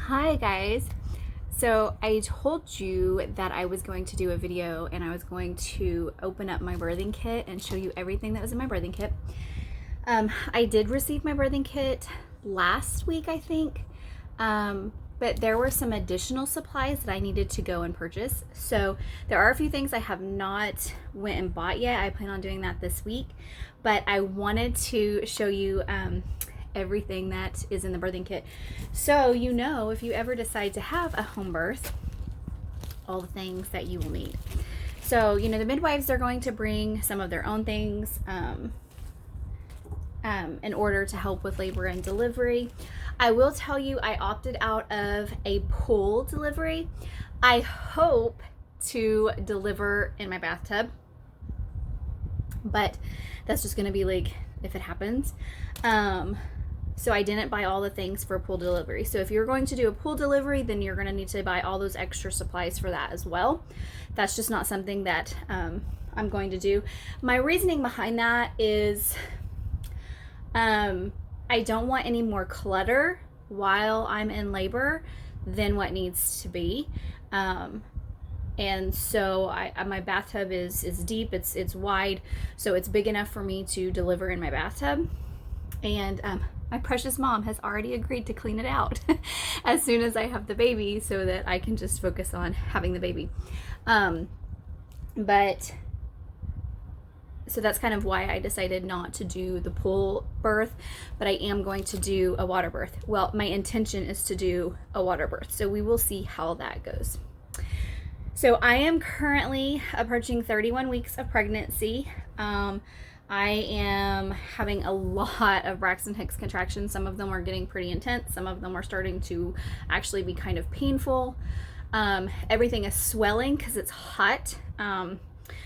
Hi guys. So I told you that I was going to do a video and I was going to open up my birthing kit and show you everything that was in my birthing kit. I did receive my birthing kit last week, I think, but there were some additional supplies that I needed to go and purchase. So there are a few things I have not went and bought yet. I plan on doing that this week, but I wanted to show you everything that is in the birthing kit. So, if you ever decide to have a home birth, all the things that you will need. So, the midwives, they're going to bring some of their own things in order to help with labor and delivery. I will tell you, I opted out of a pool delivery. I hope to deliver in my bathtub, but that's just going to be like if it happens. So I didn't buy all the things for a pool delivery. So if you're going to do a pool delivery, then you're going to need to buy all those extra supplies for that as well. That's just not something that I'm going to do. My reasoning behind that is I don't want any more clutter while I'm in labor than what needs to be. And so my bathtub is deep, it's wide, so it's big enough for me to deliver in my bathtub. And my precious mom has already agreed to clean it out as soon as I have the baby so that I can just focus on having the baby. So that's kind of why I decided not to do the pool birth, but I am going to do a water birth. Well, my intention is to do a water birth, so we will see how that goes. So I am currently approaching 31 weeks of pregnancy. I am having a lot of Braxton Hicks contractions. Some of them are getting pretty intense. Some of them are starting to actually be kind of painful. Everything is swelling because it's hot.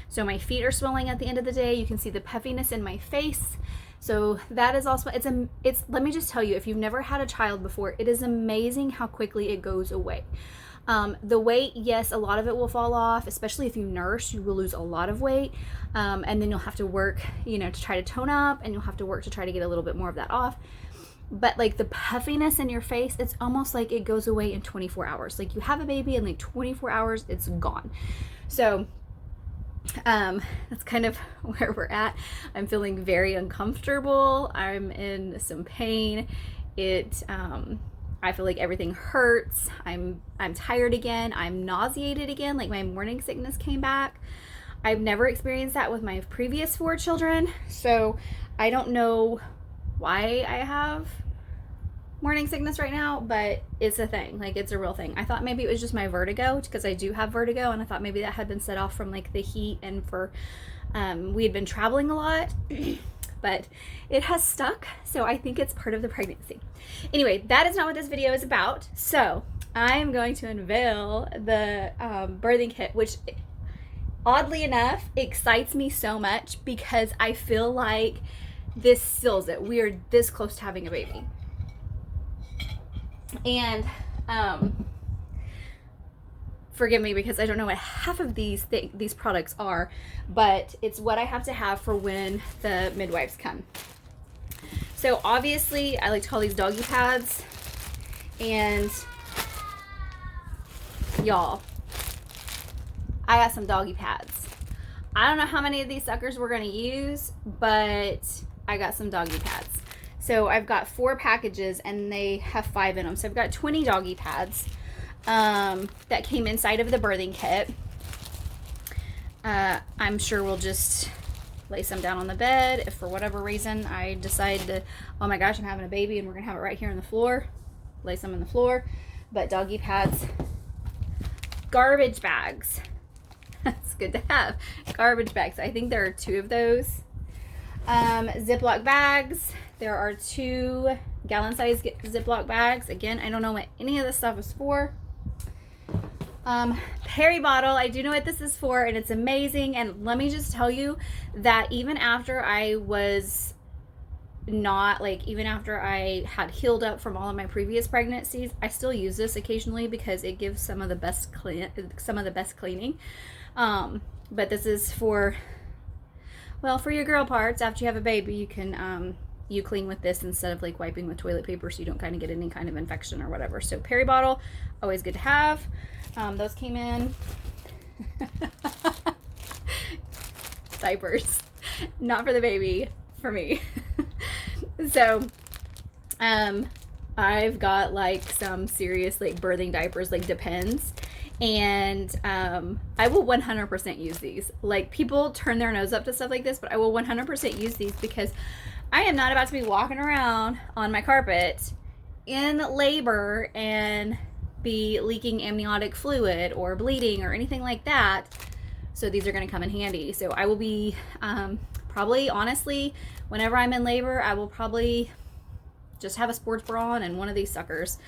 So my feet are swelling at the end of the day. You can see the puffiness in my face. So that is also, let me just tell you, if you've never had a child before, it is amazing how quickly it goes away. The weight, yes, a lot of it will fall off, especially if you nurse, you will lose a lot of weight. And then you'll have to work, to try to tone up, and you'll have to work to try to get a little bit more of that off. But like the puffiness in your face, it's almost like it goes away in 24 hours. Like you have a baby and like 24 hours, it's gone. So that's kind of where we're at. I'm feeling very uncomfortable. I'm in some pain. I feel like everything hurts. I'm tired again. I'm nauseated again. Like my morning sickness came back. I've never experienced that with my previous 4 children. So I don't know why I have morning sickness right now, but it's a thing. Like it's a real thing. I thought maybe it was just my vertigo, because I do have vertigo, and I thought maybe that had been set off from like the heat and for we had been traveling a lot. But it has stuck, so I think it's part of the pregnancy. Anyway, that is not what this video is about. So I'm going to unveil the birthing kit, which oddly enough excites me so much because I feel like this seals it. We are this close to having a baby. And forgive me because I don't know what half of these products are, but it's what I have to have for when the midwives come. So obviously I like to call these doggy pads, and y'all, I got some doggy pads. I don't know how many of these suckers we're gonna use, but I got some doggy pads. So I've got 4 packages and they have 5 in them. So I've got 20 doggy pads that came inside of the birthing kit. I'm sure we'll just lay some down on the bed if for whatever reason I decide to, oh my gosh, I'm having a baby and we're gonna have it right here on the floor, lay some on the floor. But doggy pads, garbage bags. That's good to have. Garbage bags. I think there are 2 of those. Ziploc bags. There are 2 gallon-sized Ziploc bags. Again, I don't know what any of this stuff is for. Peri bottle. I do know what this is for, and it's amazing. And let me just tell you that even after I was even after I had healed up from all of my previous pregnancies, I still use this occasionally because it gives some of the best cleaning. But this is for your girl parts. After you have a baby, you can you clean with this instead of like wiping with toilet paper, so you don't kind of get any kind of infection or whatever. So Perry bottle, always good to have. Those came in. Diapers, not for the baby, for me. So I've got like some serious like birthing diapers, like Depends, and I will 100% use these. Like, people turn their nose up to stuff like this, but I will 100% use these because I am not about to be walking around on my carpet in labor and be leaking amniotic fluid or bleeding or anything like that. So these are going to come in handy. So I will be probably, honestly, whenever I'm in labor, I will probably just have a sports bra on and one of these suckers,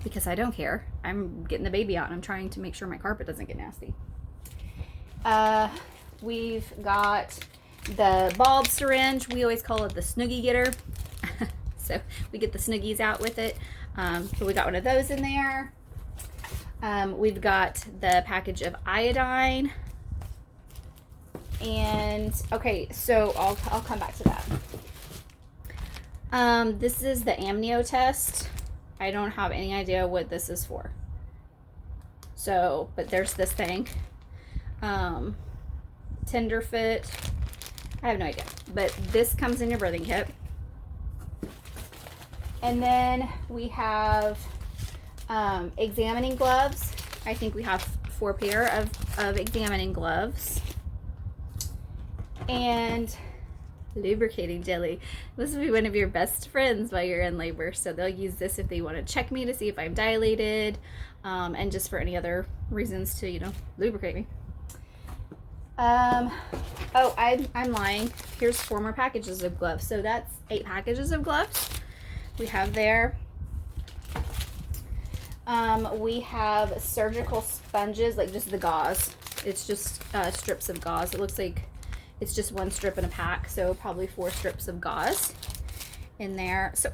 because I don't care. I'm getting the baby out and I'm trying to make sure my carpet doesn't get nasty. We've got the bulb syringe. We always call it the Snoogie Getter. So we get the Snoogies out with it. So we got one of those in there. We've got the package of iodine. And okay, so I'll come back to that. This is the amnio test. I don't have any idea what this is for. So, but there's this thing. Tenderfoot. I have no idea. But this comes in your birthing kit. And then we have examining gloves. I think we have 4 pair of examining gloves. And lubricating jelly. This will be one of your best friends while you're in labor. So they'll use this if they want to check me to see if I'm dilated, and just for any other reasons to, you know, lubricate me. Oh, I'm lying. Here's 4 more packages of gloves. So that's 8 packages of gloves we have there. We have surgical sponges, like just the gauze. It's just strips of gauze. It looks like it's just 1 strip in a pack, so probably 4 strips of gauze in there. So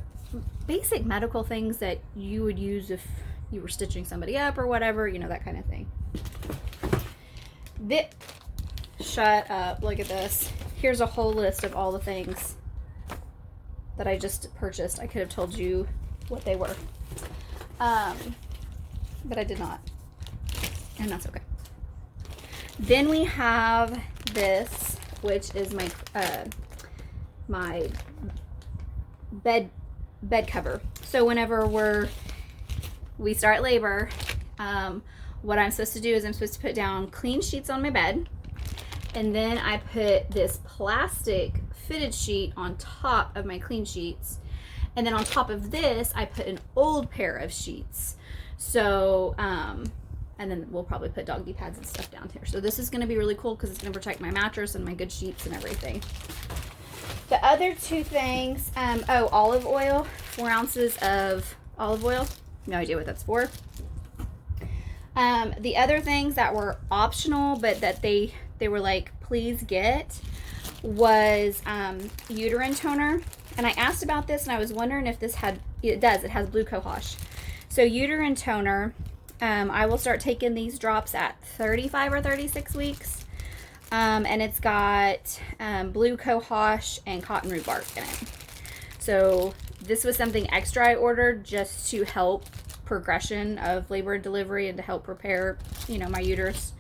basic medical things that you would use if you were stitching somebody up or whatever, you know, that kind of thing. Shut up, look at this. Here's a whole list of all the things that I just purchased. I could have told you what they were, but I did not, and that's okay. Then we have this, which is my my bed cover. So whenever we start labor, what I'm supposed to do is I'm supposed to put down clean sheets on my bed, and then I put this plastic fitted sheet on top of my clean sheets, and then on top of this I put an old pair of sheets. So and then we'll probably put doggy pads and stuff down here. So this is going to be really cool because it's going to protect my mattress and my good sheets and everything. The other 2 things, oh, olive oil, 4 ounces of olive oil. No idea what that's for. The other things that were optional, but that they were like, please get, was uterine toner. And I asked about this and I was wondering if this it has blue cohosh. So uterine toner, I will start taking these drops at 35 or 36 weeks. And it's got blue cohosh and cotton root bark in it. So this was something extra I ordered just to help progression of labor and delivery and to help prepare, you know, my uterus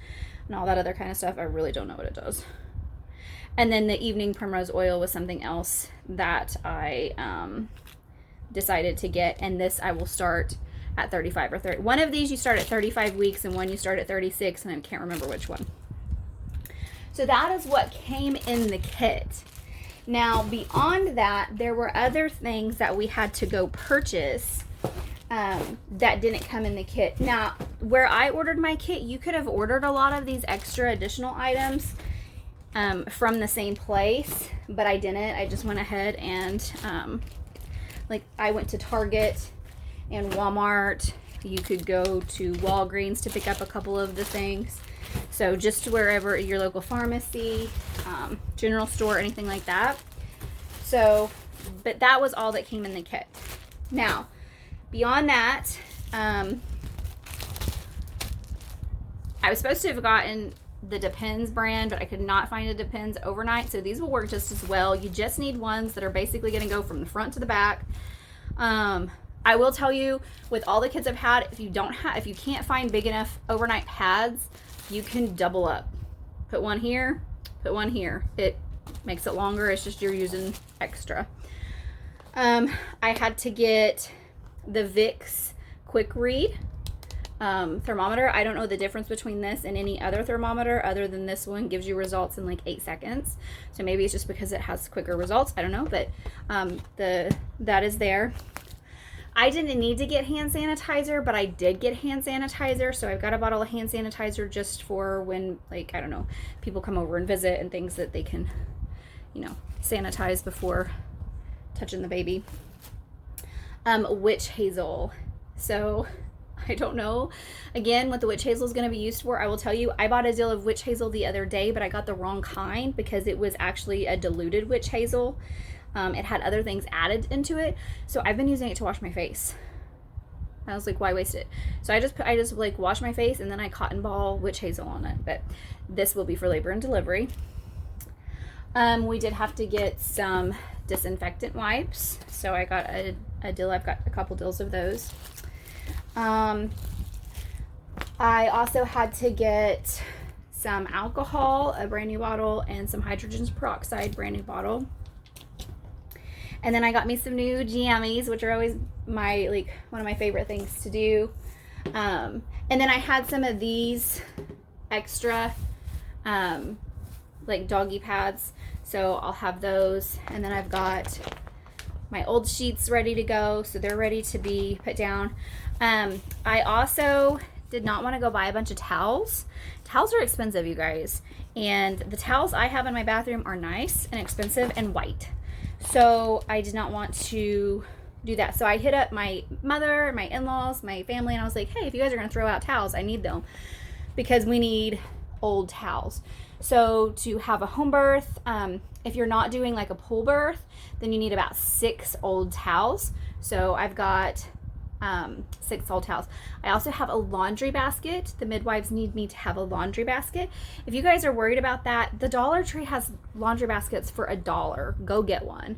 and all that other kind of stuff. I really don't know what it does. And then the evening primrose oil was something else that I decided to get. And this I will start at 35 or 30. One of these you start at 35 weeks and one you start at 36, and I can't remember which one. So that is what came in the kit. Now, beyond that, there were other things that we had to go purchase that didn't come in the kit. Now, where I ordered my kit, you could have ordered a lot of these extra additional items from the same place, but I didn't. I just went ahead and like I went to Target and Walmart. You could go to Walgreens to pick up a couple of the things. So just wherever your local pharmacy, general store, anything like that. So, but that was all that came in the kit. Now, beyond that, I was supposed to have gotten the Depends brand, but I could not find a Depends overnight. So these will work just as well. You just need ones that are basically going to go from the front to the back. I will tell you, with all the kids I've had, if you can't find big enough overnight pads, you can double up. Put one here, put one here. It makes it longer. It's just you're using extra. I had to get the Vicks Quick Read thermometer. I don't know the difference between this and any other thermometer other than this one gives you results in like 8 seconds. So maybe it's just because it has quicker results. I don't know, but that is there. I didn't need to get hand sanitizer, but I did get hand sanitizer. So I've got a bottle of hand sanitizer just for when, like, I don't know, people come over and visit and things that they can, you know, sanitize before touching the baby. Witch hazel. So I don't know, again, what the witch hazel is going to be used for. I will tell you, I bought a deal of witch hazel the other day, but I got the wrong kind because it was actually a diluted witch hazel. It had other things added into it. So I've been using it to wash my face. I was like, why waste it? So I just like wash my face and then I cotton ball witch hazel on it. But this will be for labor and delivery. We did have to get some disinfectant wipes. So I got a deal. I've got a couple deals of those. I also had to get some alcohol, a brand new bottle, and some hydrogen peroxide, brand new bottle. And then I got me some new jammies, which are always one of my favorite things to do. And then I had some of these extra, like doggy pads. So I'll have those. And then I've got my old sheets ready to go. So they're ready to be put down. I also did not want to go buy a bunch of towels. Towels are expensive, you guys. And the towels I have in my bathroom are nice and expensive and white. So I did not want to do that. So I hit up my mother, my in-laws, my family, and I was like, hey, if you guys are going to throw out towels, I need them because we need old towels. So to have a home birth, if you're not doing like a pool birth, then you need about 6 old towels. So I've got 6 old towels. I also have a laundry basket. The midwives need me to have a laundry basket. If you guys are worried about that, the Dollar Tree has laundry baskets for $1. Go get one.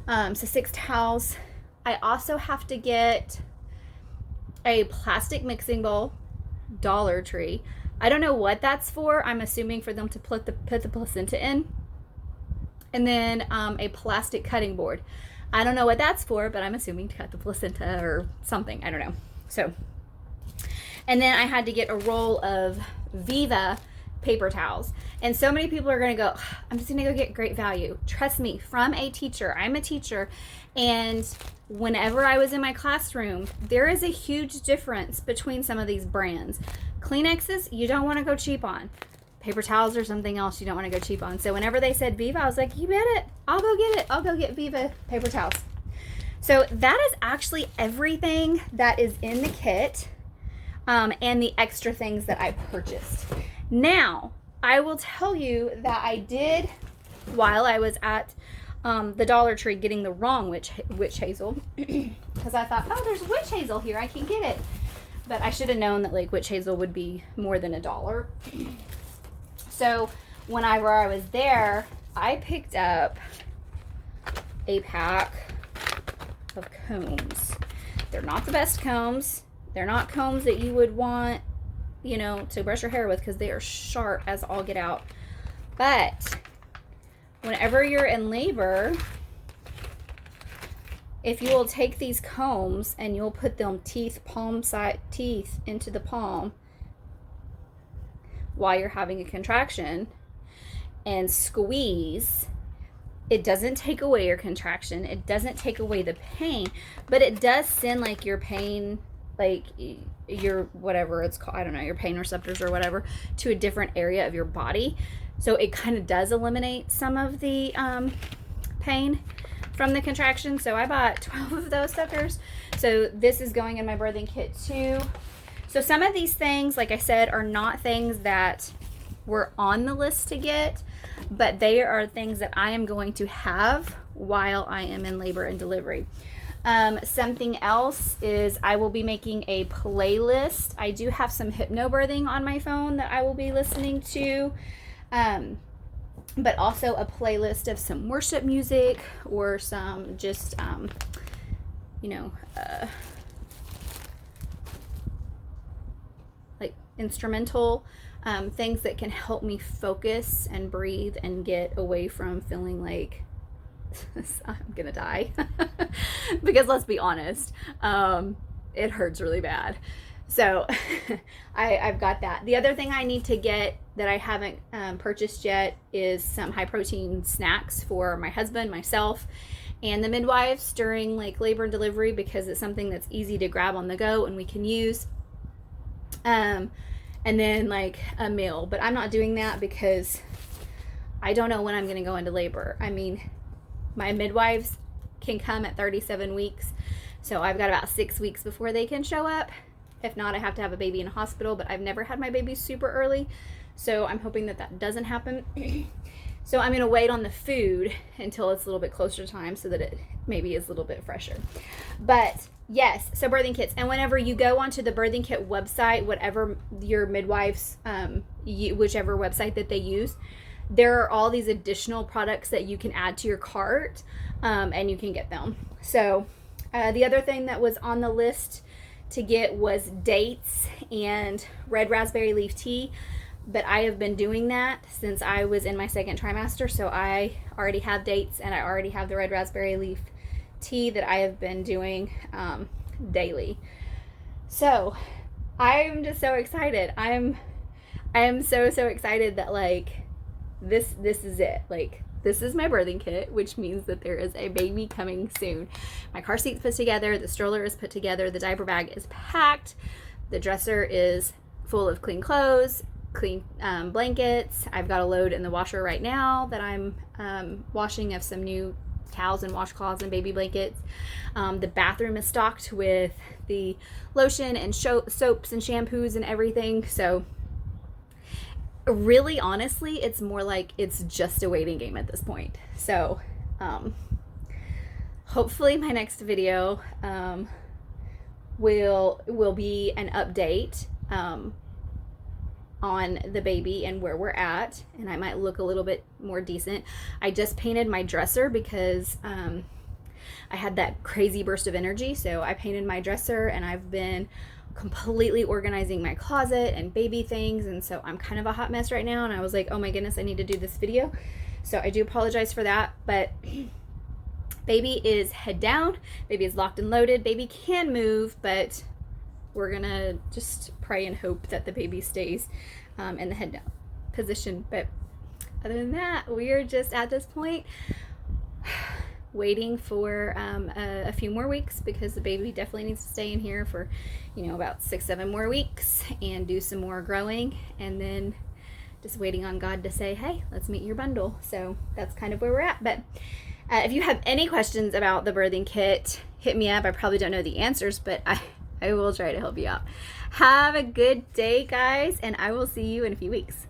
So 6 towels. I also have to get a plastic mixing bowl. Dollar Tree. I don't know what that's for. I'm assuming for them to put the placenta in. And then a plastic cutting board. I don't know what that's for, but I'm assuming to cut the placenta or something. I don't know. So, and then I had to get a roll of Viva paper towels. And so many people are going to go, I'm just going to go get Great Value. Trust me, from a teacher. I'm a teacher. And whenever I was in my classroom, there is a huge difference between some of these brands. Kleenexes, you don't want to go cheap on. Paper towels or something else you don't want to go cheap on. So whenever they said Viva, I was like, you bet it. I'll go get it. I'll go get Viva paper towels. So that is actually everything that is in the kit and the extra things that I purchased. Now, I will tell you that I did, while I was at the Dollar Tree getting the wrong witch hazel, because I thought, oh, there's witch hazel here. I can get it. But I should have known that like witch hazel would be more than $1. So whenever I was there, I picked up a pack of combs. They're not the best combs. They're not combs that you would want, you know, to brush your hair with because they are sharp as all get out. But whenever you're in labor, if you will take these combs and you'll put them palm side teeth into the palm while you're having a contraction and squeeze, it doesn't take away your contraction. It doesn't take away the pain, but it does send like your pain, like your whatever it's called, I don't know, your pain receptors or whatever, to a different area of your body. So it kind of does eliminate some of the pain from the contraction. So I bought 12 of those suckers. So this is going in my birthing kit too. So some of these things, like I said, are not things that were on the list to get, but they are things that I am going to have while I am in labor and delivery. Something else is I will be making a playlist. I do have some hypnobirthing on my phone that I will be listening to, but also a playlist of some worship music or some just, like instrumental things that can help me focus and breathe and get away from feeling like I'm gonna die. Because let's be honest, it hurts really bad. So I've got that. The other thing I need to get that I haven't purchased yet is some high protein snacks for my husband, myself, and the midwives during like labor and delivery, because it's something that's easy to grab on the go and we can use. And then like a meal, but I'm not doing that because I don't know when I'm gonna go into labor. I mean, my midwives can come at 37 weeks, so I've got about 6 weeks before they can show up. If not, I have to have a baby in a hospital, but I've never had my baby super early, so I'm hoping that that doesn't happen. So I'm going to wait on the food until it's a little bit closer to time so that it maybe is a little bit fresher. But yes, so birthing kits. And whenever you go onto the birthing kit website, whatever your midwife's, whichever website that they use, there are all these additional products that you can add to your cart, and you can get them. So the other thing that was on the list to get was dates and red raspberry leaf tea, but I have been doing that since I was in my second trimester, so I already have dates and I already have the red raspberry leaf tea that I have been doing daily. So I'm just so excited. I am so excited that like this is it. Like, this is my birthing kit, which means that there is a baby coming soon. My car seat's put together, the stroller is put together, the diaper bag is packed, the dresser is full of clean clothes, clean blankets. I've got a load in the washer right now that I'm washing of some new towels and washcloths and baby blankets. The bathroom is stocked with the lotion and soaps and shampoos and everything. So really, honestly, it's more like it's just a waiting game at this point. So hopefully my next video will be an update on the baby and where we're at, and I might look a little bit more decent. I just painted my dresser because I had that crazy burst of energy, so I painted my dresser, and I've been completely organizing my closet and baby things, and so I'm kind of a hot mess right now, and I was like, oh my goodness, I need to do this video. So I do apologize for that, but baby is head down, baby is locked and loaded, baby can move, but we're gonna just pray and hope that the baby stays in the head down position. But other than that, we are just at this point waiting for a few more weeks, because the baby definitely needs to stay in here for, you know, about 6-7 more weeks and do some more growing, and then just waiting on God to say, hey, let's meet your bundle. So that's kind of where we're at. But if you have any questions about the birthing kit, hit me up. I probably don't know the answers, but I will try to help you out. Have a good day, guys, and I will see you in a few weeks.